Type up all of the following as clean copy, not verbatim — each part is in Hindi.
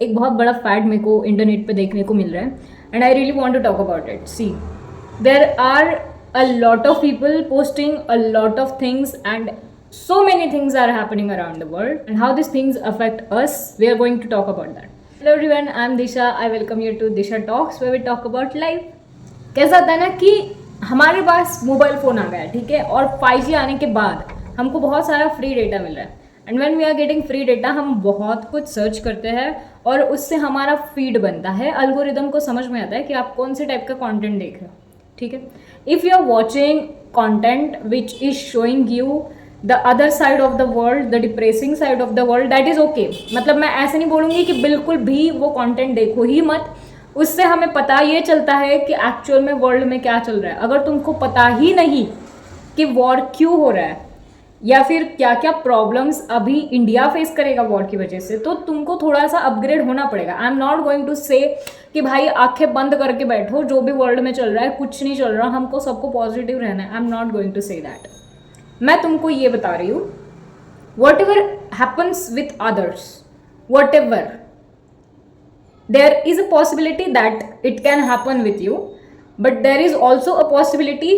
एक बहुत बड़ा फैड मेरे को इंटरनेट पे देखने को मिल रहा है and I really want to talk about it. See, there are a lot of people posting a lot of things and so many things are happening around the world and how these things affect us. We are going to talk about that. Hello everyone, I am Disha. I welcome you to Disha Talks where we talk about life. कैसा होता है ना कि हमारे पास मोबाइल फ़ोन आ गया है, ठीक है, और 5G आने के बाद हमको बहुत सारा फ्री डेटा मिल रहा है and when we are getting free data हम बहुत कुछ सर्च करते हैं और उससे हमारा फीड बनता है. अल्गोरिदम को समझ में आता है कि आप कौन से टाइप का कंटेंट देख रहे हो, ठीक है. If you are watching content which is showing you the other side of the world, the depressing side of the world, that is okay. मतलब मैं ऐसे नहीं बोलूँगी कि बिल्कुल भी वो कंटेंट देखो ही मत. उससे हमें पता ये चलता है कि एक्चुअल में वर्ल्ड में क्या चल रहा है. अगर तुमको पता ही नहीं कि वॉर क्यों हो रहा है या फिर क्या क्या प्रॉब्लम्स अभी इंडिया फेस करेगा वॉर की वजह से, तो तुमको थोड़ा सा अपग्रेड होना पड़ेगा. I am not going to say कि भाई आंखें बंद करके बैठो, जो भी वर्ल्ड में चल रहा है कुछ नहीं चल रहा, हमको सबको पॉजिटिव रहना है. I am not going to say that. मैं तुमको ये बता रही हूँ, whatever happens with others, whatever, there is a possibility that it can happen with you, but there is also a possibility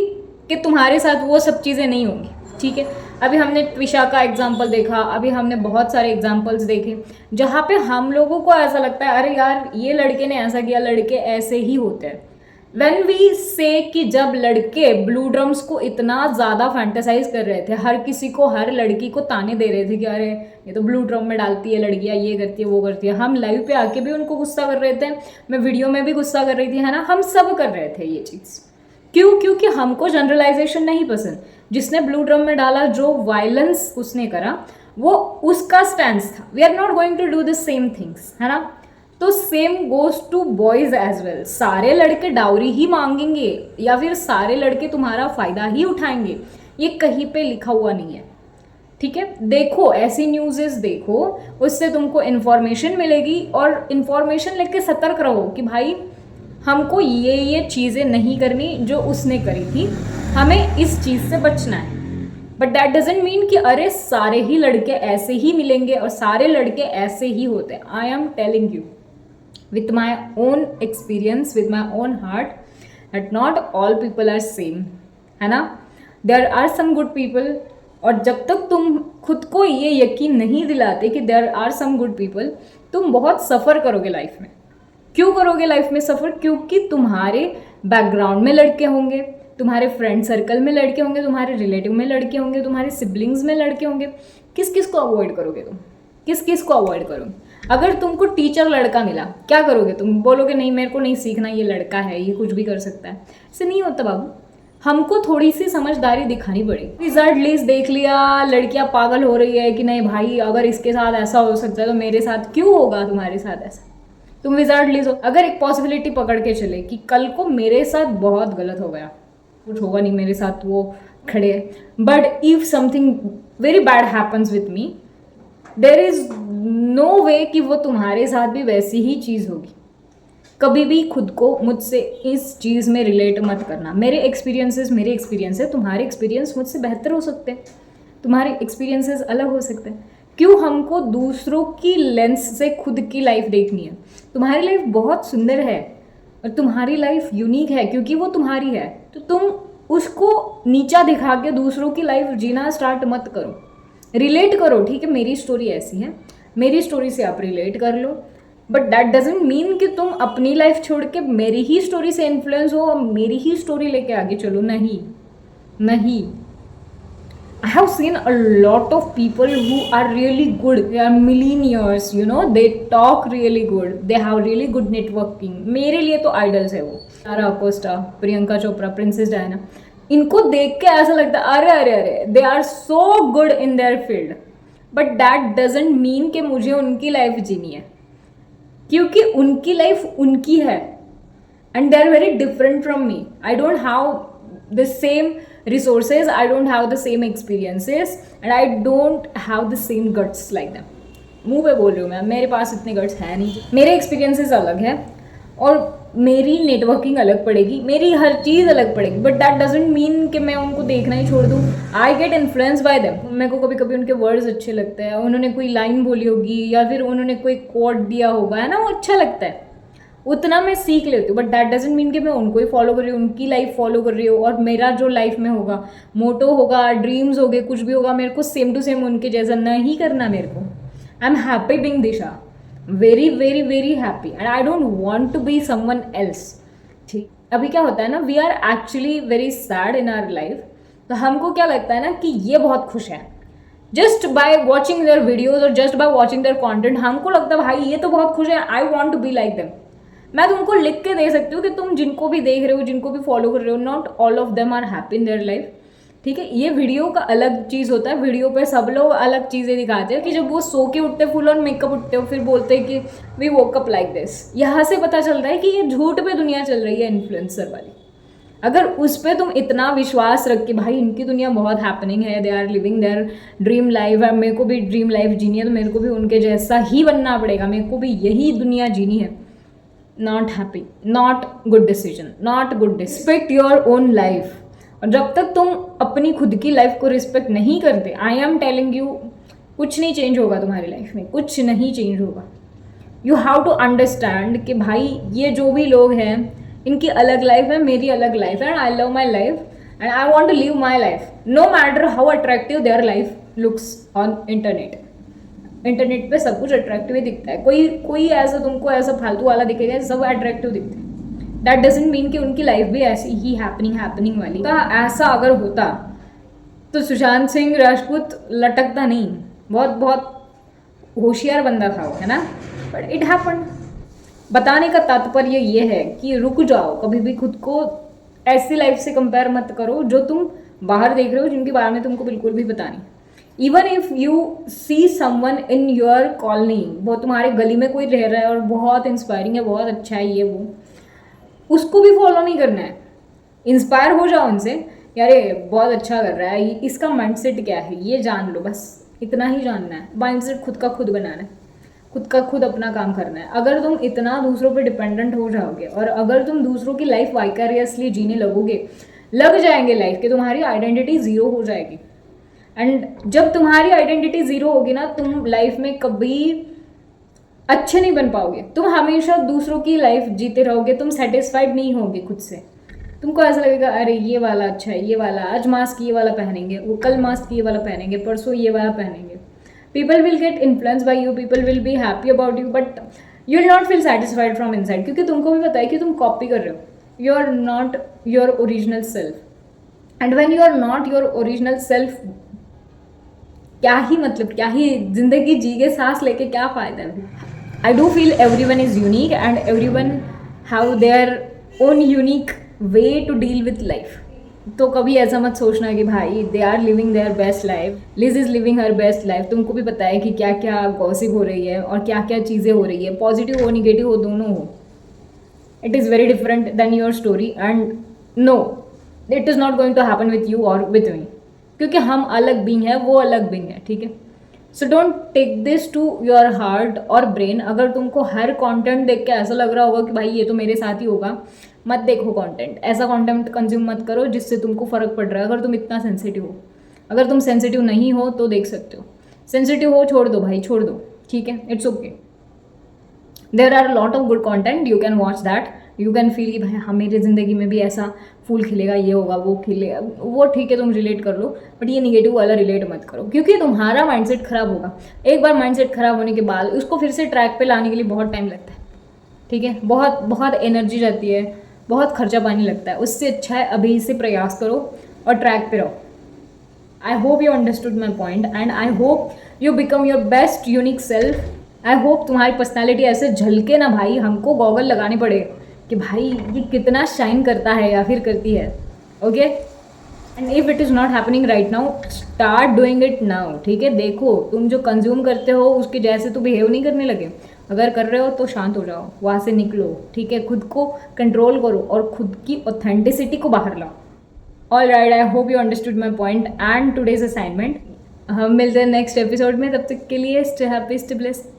कि तुम्हारे साथ वो सब चीज़ें नहीं होंगी, ठीक है. अभी हमने ट्विशा का एग्जाम्पल देखा, अभी हमने बहुत सारे एग्जाम्पल्स देखे जहाँ पे हम लोगों को ऐसा लगता है अरे यार ये लड़के ने ऐसा किया, लड़के ऐसे ही होते हैं. व्हेन वी से कि जब लड़के ब्लू ड्रम्स को इतना ज़्यादा फैंटेसाइज कर रहे थे, हर किसी को, हर लड़की को ताने दे रहे थे कि अरे ये तो ब्लू ड्रम में डालती है लड़कियाँ, ये करती है वो करती है. हम लाइव पे आके भी उनको गुस्सा कर रहे थे, मैं वीडियो में भी गुस्सा कर रही थी, है ना. हम सब कर रहे थे ये चीज़. क्यों? क्योंकि हमको जनरलाइजेशन नहीं पसंद. जिसने ब्लू ड्रम में डाला, जो वायलेंस उसने करा, वो उसका स्टैंड था. We are not going to do the same things, है ना. तो same goes to boys as well. सारे लड़के डाउरी ही मांगेंगे या फिर सारे लड़के तुम्हारा फायदा ही उठाएंगे, ये कहीं पे लिखा हुआ नहीं है, ठीक है. देखो ऐसी न्यूज़ेस देखो, उससे तुमको इन्फॉर्मेशन मिलेगी और इन्फॉर्मेशन लेके सतर्क रहो कि भाई हमको ये चीज़ें नहीं करनी जो उसने करी थी, हमें इस चीज़ से बचना है. बट दैट डजेंट मीन कि अरे सारे ही लड़के ऐसे ही मिलेंगे और सारे लड़के ऐसे ही होते हैं. I am telling you with my own experience, with my own heart, that not all people are same, है ना. there are some good people. और जब तक तुम खुद को ये यकीन नहीं दिलाते कि there are some good people, तुम बहुत सफ़र करोगे लाइफ में. क्यों करोगे लाइफ में सफ़र? क्योंकि तुम्हारे बैकग्राउंड में लड़के होंगे, तुम्हारे फ्रेंड सर्कल में लड़के होंगे, तुम्हारे रिलेटिव में लड़के होंगे, तुम्हारे सिबलिंग्स में लड़के होंगे. किस किस को अवॉइड करोगे तुम? किस किस को अवॉइड करोगे? अगर तुमको टीचर लड़का मिला, क्या करोगे तुम? बोलोगे नहीं मेरे को नहीं सीखना, ये लड़का है, ये कुछ भी कर सकता है. ऐसे नहीं होता बाबू. हमको थोड़ी सी समझदारी दिखानी पड़ेगी. रिजल्ट लिस्ट देख लिया, लड़कियां पागल हो रही है कि नहीं भाई अगर इसके साथ ऐसा हो सकता है तो मेरे साथ क्यों होगा तुम्हारे साथ ऐसा. तुम रिजल्ट लिस्ट, अगर एक पॉसिबिलिटी पकड़ के चले कि कल को मेरे साथ बहुत गलत हो गया, कुछ होगा नहीं मेरे साथ, वो खड़े है, but if something very bad happens with me, there is no way कि वो तुम्हारे साथ भी वैसी ही चीज़ होगी. कभी भी खुद को मुझसे इस चीज़ में रिलेट मत करना. मेरे एक्सपीरियंसेस मेरे एक्सपीरियंस है, तुम्हारे एक्सपीरियंस मुझसे बेहतर हो सकते हैं, तुम्हारे एक्सपीरियंसेस अलग हो सकते हैं. क्यों हमको दूसरों की लेंस से खुद की लाइफ देखनी है? तुम्हारी लाइफ बहुत सुंदर है और तुम्हारी लाइफ यूनिक है क्योंकि वो तुम्हारी है. तो तुम उसको नीचा दिखा के दूसरों की लाइफ जीना स्टार्ट मत करो. रिलेट करो, ठीक है, मेरी स्टोरी ऐसी है, मेरी स्टोरी से आप रिलेट कर लो, बट दैट डजेंट मीन कि तुम अपनी लाइफ छोड़ के मेरी ही स्टोरी से इन्फ्लुएंस हो और मेरी ही स्टोरी लेके आगे चलो. नहीं नहीं. I have seen a lot of people who are really good. They are millionaires, you know. They talk really good. They have really good networking. मेरे लिए तो आइडल्स है वो. Sara Acosta, Priyanka Chopra, princess Diana. इनको देख के ऐसा लगता है अरे अरे अरे they are so good in their field. But that doesn't mean कि मुझे उनकी लाइफ जीनी है, क्योंकि उनकी लाइफ उनकी है and they are very different from me. I don't have the same resources, I don't have the same experiences and I don't have the same guts like them. मुँह पे बोल रही हूँ मैं, मेरे पास इतने guts है नहीं. मेरे experiences अलग है और मेरी नेटवर्किंग अलग पड़ेगी, मेरी हर चीज़ अलग पड़ेगी, बट दैट डजेंट मीन कि मैं उनको देखना ही छोड़ दूँ. I get influence by them. मेरे को कभी कभी उनके वर्ड्स अच्छे लगते हैं, उन्होंने कोई लाइन बोली होगी या फिर उन्होंने कोई कोट दिया होगा, है ना, वो अच्छा लगता है, उतना मैं सीख लेती हूँ. बट दैट डजेंट मीन कि मैं उनको ही फॉलो कर रही हूँ, उनकी लाइफ फॉलो कर रही हूँ, और मेरा जो लाइफ में होगा, मोटो होगा, ड्रीम्स होगे, कुछ भी होगा, मेरे को सेम टू सेम उनके जैसा नहीं करना. मेरे को I am happy being Disha, very very very happy, and I don't want to be someone else. ठीक, अभी क्या होता है ना, we are actually very sad in our life. तो हमको क्या लगता है ना कि ये बहुत खुश है, just by watching their videos और just by watching their content हमको लगता है भाई ये तो बहुत खुश है, I want to be like them. मैं तुमको लिख के दे सकती हूँ कि तुम जिनको भी देख रहे हो, जिनको भी फॉलो कर रहे हो, not all of them are happy in their life. ठीक है, ये वीडियो का अलग चीज़ होता है. वीडियो पे सब लोग अलग चीज़ें दिखाते हैं कि जब वो सो के उठते फुल और मेकअप उठते हो, फिर बोलते हैं कि we woke up like this. यहाँ से पता चलता है कि ये झूठ पे दुनिया चल रही है, इन्फ्लुएंसर वाली. अगर उस पर तुम इतना विश्वास रख के भाई इनकी दुनिया बहुत हैपनिंग है, they are living their dream life है, मेरे को भी ड्रीम लाइफ जीनी है, तो मेरे को भी उनके जैसा ही बनना पड़ेगा, मेरे को भी यही दुनिया जीनी है. Not happy, not good decision, not good. Respect your own life. और जब तक तुम अपनी खुद की लाइफ को रिस्पेक्ट नहीं करते, आई एम टेलिंग यू, कुछ नहीं चेंज होगा तुम्हारी लाइफ में, कुछ नहीं चेंज होगा. यू हैव टू अंडरस्टैंड कि भाई ये जो भी लोग हैं इनकी अलग लाइफ है, मेरी अलग लाइफ है, and I love my life and I want to live my life no matter how attractive their life looks on internet. Internet पे सब कुछ अट्रैक्टिव ही दिखता है, कोई ऐसा तुमको ऐसा फालतू वाला दिखेगा, सब अट्रैक्टिव दिखते हैं. दैट डजेंट मीन कि उनकी लाइफ भी ऐसी ही हैपनिंग वाली. ऐसा अगर होता तो सुशांत सिंह राजपूत लटकता नहीं, बहुत बहुत होशियार बंदा था वो, है ना, बट इट हैपन. बताने का तात्पर्य ये है कि रुक जाओ, कभी भी खुद को ऐसी लाइफ से कंपेयर मत करो जो तुम बाहर देख रहे हो, जिनके बारे में तुमको बिल्कुल भी पता नहीं. Even if you see someone in your colony, वो तुम्हारे गली में कोई रह रहा है और बहुत इंस्पायरिंग है, बहुत अच्छा है ये वो, उसको भी फॉलो नहीं करना है. इंस्पायर हो जाओ उनसे, यार ये बहुत अच्छा कर रहा है, इसका माइंडसेट क्या है ये जान लो, बस इतना ही जानना है. माइंडसेट खुद का खुद बनाना है, खुद का खुद अपना काम करना है. अगर तुम इतना दूसरों पे डिपेंडेंट हो जाओगे और अगर तुम दूसरों की लाइफ वाइकरियसली जीने लगोगे, लग जाएंगे लाइफ के, तुम्हारी आइडेंटिटी ज़ीरो हो जाएगी. एंड जब तुम्हारी आइडेंटिटी ज़ीरो होगी ना, तुम लाइफ में कभी अच्छे नहीं बन पाओगे. तुम हमेशा दूसरों की लाइफ जीते रहोगे, तुम सेटिस्फाइड नहीं होगे खुद से. तुमको ऐसा लगेगा अरे ये वाला अच्छा है, ये वाला, आज मास्क ये वाला पहनेंगे, वो कल मास्क ये वाला पहनेंगे, परसों ये वाला पहनेंगे. People will get influenced by you, people will be happy about you, but you will not feel satisfied from inside, क्योंकि तुमको भी पता है कि तुम कॉपी कर रहे हो. You are not your original self, and when you are not your original self, क्या ही मतलब, क्या ही जिंदगी जी के सांस लेके क्या फ़ायदा है. I do feel everyone is unique and everyone have their own unique way to deal with life. तो कभी ऐसा मत सोचना कि भाई they are living their best life, Liz is living her best life. तुमको भी पता है कि क्या क्या गॉसिप हो रही है और क्या क्या चीज़ें हो रही है, पॉजिटिव हो निगेटिव हो दोनों हो. It is very different than your story, and no it is not going to happen with you और विथ मी, क्योंकि हम अलग बीइंग है, वो अलग बीइंग है. ठीक है, so don't take this to your heart और ब्रेन. अगर तुमको हर कंटेंट देख के ऐसा लग रहा होगा कि भाई ये तो मेरे साथ ही होगा, मत देखो कंटेंट. ऐसा कंटेंट कंज्यूम मत करो जिससे तुमको फ़र्क पड़ रहा है. अगर तुम इतना सेंसिटिव हो, अगर तुम सेंसिटिव नहीं हो तो देख सकते हो. सेंसिटिव हो छोड़ दो भाई, छोड़ दो. ठीक है, it's okay. There are lot of good content, you can watch that. You can feel कि भाई हाँ मेरी ज़िंदगी में भी ऐसा फूल खिलेगा, ये होगा, वो खिलेगा, वो ठीक है, तुम रिलेट कर लो. बट ये निगेटिव वाला रिलेट मत करो, क्योंकि तुम्हारा माइंडसेट खराब होगा. एक बार माइंडसेट खराब होने के बाद उसको फिर से ट्रैक पे लाने के लिए बहुत टाइम लगता है. ठीक है, बहुत बहुत एनर्जी जाती है, बहुत खर्चा पानी लगता है. उससे अच्छा है अभी से प्रयास करो और ट्रैक पे रहो. I hope you understood my point and I hope you become your best unique self. I hope तुम्हारी पर्सनैलिटी ऐसे झलके ना भाई, हमको गॉगल लगाने पड़े कि भाई ये कितना शाइन करता है या फिर करती है. Okay, and if it is not happening right now, start doing it now. ठीक है, देखो तुम जो कंज्यूम करते हो उसके जैसे तो बिहेव नहीं करने लगे. अगर कर रहे हो तो शांत हो जाओ, वहाँ से निकलो. ठीक है, खुद को कंट्रोल करो और खुद की ऑथेंटिसिटी को बाहर लाओ. All right, I hope you understood my point and today's assignment. हम मिलते हैं नेक्स्ट एपिसोड में. तब तक के लिए स्टे हैप्पी, स्टे ब्लेस्ड.